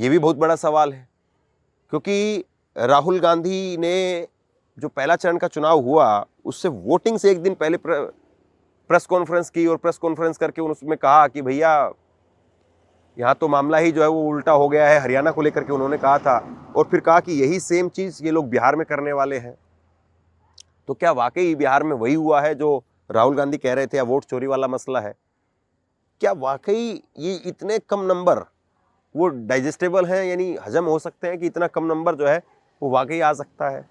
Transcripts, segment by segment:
ये भी बहुत बड़ा सवाल है, क्योंकि राहुल गांधी ने जो पहला चरण का चुनाव हुआ उससे वोटिंग से एक दिन पहले प्रेस कॉन्फ्रेंस की और प्रेस कॉन्फ्रेंस करके उसमें कहा कि भैया यहाँ तो मामला ही जो है वो उल्टा हो गया है, हरियाणा को लेकर के उन्होंने कहा था। और फिर कहा कि यही सेम चीज़ ये लोग बिहार में करने वाले हैं। तो क्या वाकई बिहार में वही हुआ है जो राहुल गांधी कह रहे थे, या वोट चोरी वाला मसला है? क्या वाकई ये इतने कम नंबर वो डाइजेस्टेबल हैं, यानी हजम हो सकते हैं कि इतना कम नंबर जो है वो वाकई आ सकता है?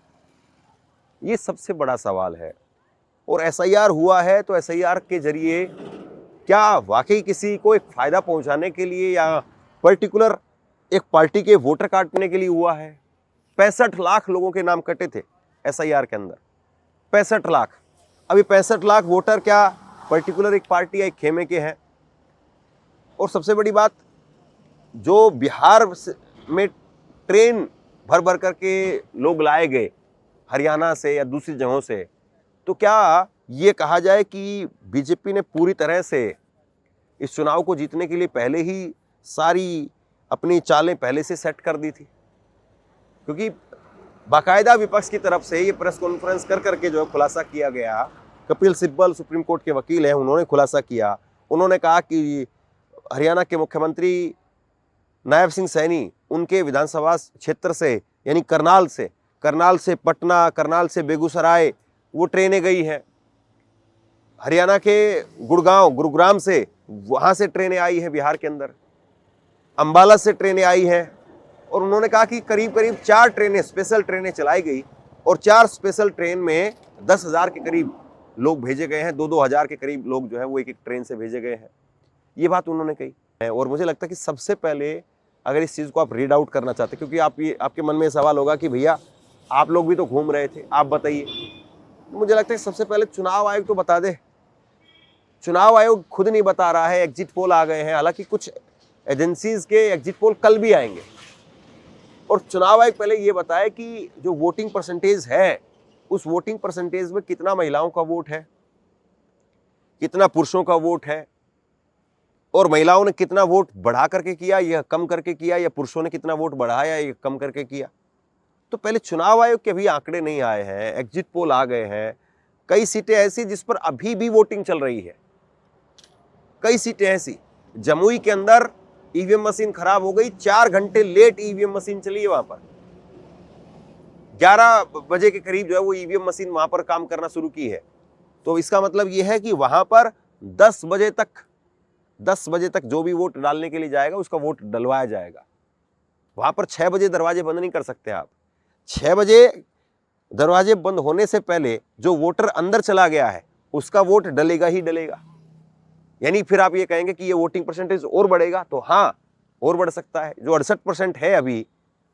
ये सबसे बड़ा सवाल है। और एसआईआर हुआ है तो एसआईआर के जरिए क्या वाकई किसी को एक फायदा पहुंचाने के लिए या पर्टिकुलर एक पार्टी के वोटर काटने के लिए हुआ है? 65 लाख लोगों के नाम कटे थे एसआईआर के अंदर, 65 लाख। अभी 65 लाख वोटर क्या पर्टिकुलर एक पार्टी या एक खेमे के हैं? और सबसे बड़ी बात, जो बिहार में ट्रेन भर भर करके लोग लाए गए हरियाणा से या दूसरी जगहों से, तो क्या ये कहा जाए कि बीजेपी ने पूरी तरह से इस चुनाव को जीतने के लिए पहले ही सारी अपनी चालें पहले से सेट कर दी थी? क्योंकि बाकायदा विपक्ष की तरफ से ये प्रेस कॉन्फ्रेंस कर करके जो खुलासा किया गया, कपिल सिब्बल सुप्रीम कोर्ट के वकील हैं, उन्होंने खुलासा किया। उन्होंने कहा कि हरियाणा के मुख्यमंत्री नायब सिंह सैनी उनके विधानसभा क्षेत्र से यानी करनाल से पटना, करनाल से बेगूसराय वो ट्रेनें गई हैं। हरियाणा के गुरुग्राम से वहाँ से ट्रेनें आई हैं बिहार के अंदर, अंबाला से ट्रेनें आई हैं। और उन्होंने कहा कि करीब करीब 4 ट्रेनें, स्पेशल ट्रेनें चलाई गई और 4 स्पेशल ट्रेन में 10,000 के करीब लोग भेजे गए हैं। 2-2 हज़ार के करीब लोग जो है वो एक एक ट्रेन से भेजे गए हैं। ये बात उन्होंने कही है। और मुझे लगता है कि सबसे पहले अगर इस चीज़ को आप रीड आउट करना चाहते, क्योंकि आपके मन में सवाल होगा कि भैया आप लोग भी तो घूम रहे थे, आप बताइए। तो मुझे लगता है कि सबसे पहले चुनाव आयोग तो बता दे। चुनाव आयोग खुद नहीं बता रहा है, एग्जिट पोल आ गए हैं। हालांकि कुछ एजेंसीज के एग्जिट पोल कल भी आएंगे। और चुनाव आयोग पहले ये बताए कि जो वोटिंग परसेंटेज है उस वोटिंग परसेंटेज में कितना महिलाओं का वोट है, कितना पुरुषों का वोट है, और महिलाओं ने कितना वोट बढ़ा करके किया या कम करके किया, या पुरुषों ने कितना वोट बढ़ाया या कम करके किया। तो पहले चुनाव आयोग के भी आंकड़े नहीं आए हैं, एग्जिट पोल आ गए हैं। कई सीटें ऐसी जिस पर अभी भी वोटिंग चल रही है, कई सीटें ऐसी। जमुई के अंदर ईवीएम मशीन खराब हो गई, 4 घंटे लेट ईवीएम मशीन चली है वहां पर। 11 बजे के करीब जो है वो ईवीएम मशीन वहां पर काम करना शुरू की है। तो इसका मतलब ये है कि वहां पर 10 बजे तक जो भी वोट डालने के लिए जाएगा उसका वोट डलवाया जाएगा। वहां पर 6 बजे दरवाजे बंद नहीं कर सकते आप। 6 बजे दरवाजे बंद होने से पहले जो वोटर अंदर चला गया है उसका वोट डलेगा ही डलेगा। यानी फिर आप ये कहेंगे कि ये वोटिंग परसेंटेज और बढ़ेगा, तो हाँ और बढ़ सकता है। जो 68% है अभी,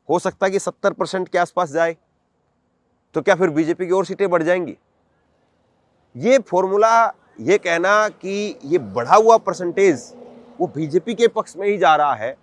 हो सकता है कि 70% के आसपास जाए। तो क्या फिर बीजेपी की और सीटें बढ़ जाएंगी? ये फॉर्मूला ये कहना कि ये बढ़ा हुआ परसेंटेज वो बीजेपी के पक्ष में ही जा रहा है,